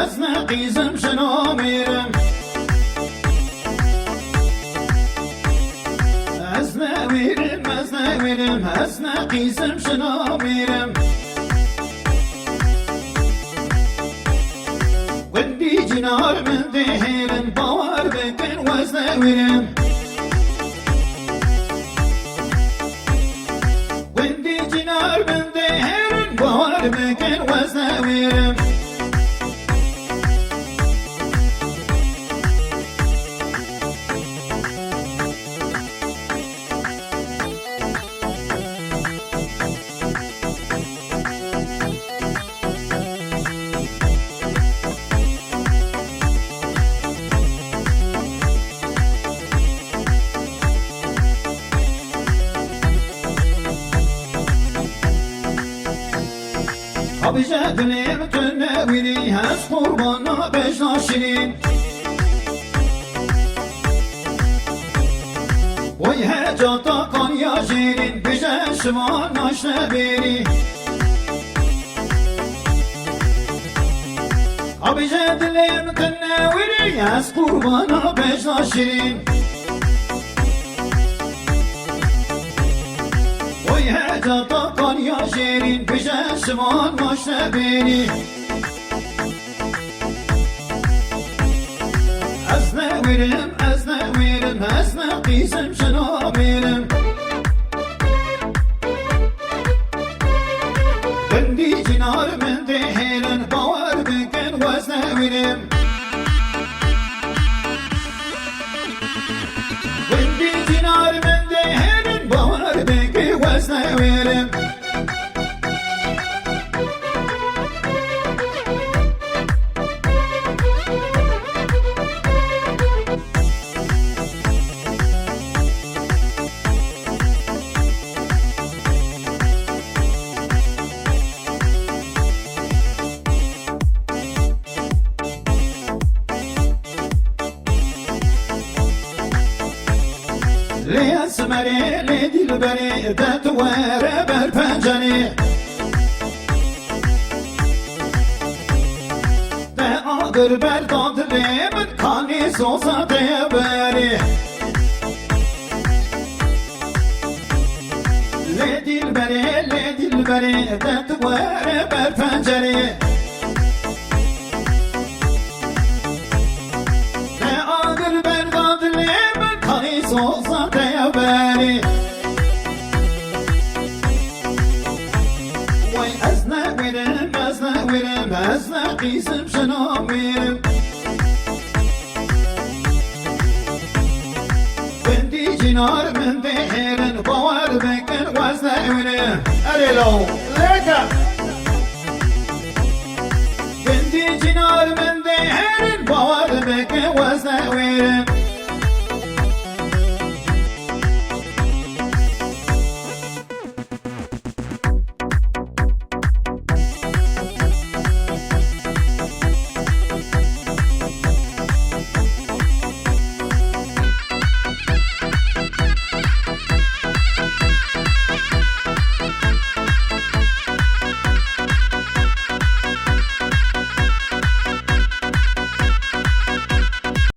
أزنا قيزم شنو ميرم أزنا قيزم شنو ميرم ودي جنار من ذهير بوار بكن وزنا ويرم ودي جنار من ذهير بوار بكن وزنا ويرم Abice dilim tünevini hez kurbana beşnaşirin Oy hecata kan yaşirin bize şıvan naşne beri Abice dilim tünevini hez kurbana beşnaşirin Oy hecata kan yaşirin bize şıvan naşne beri Ezne verim, ezne qizim şına verim Bendi cinar min dehirin bavar bikin vezne verim Bendi cinar min dehirin bavar bikin vezne verim ليسمري لدلبري تتوار بالفنجاني تأغر بالضادلي من كاني صوصة تيباري لدلبري تتوار بالفنجاني تأغر بالضادلي من كاني صوصة تيباري وي أزنا ويرم أزنا قيسم شنو ويرم بنتي جنار من دهيرن بوار بكن وزنا ويرم أريلو ليكا بنتي جنار من دهيرن بوار بكن وزنا ويرم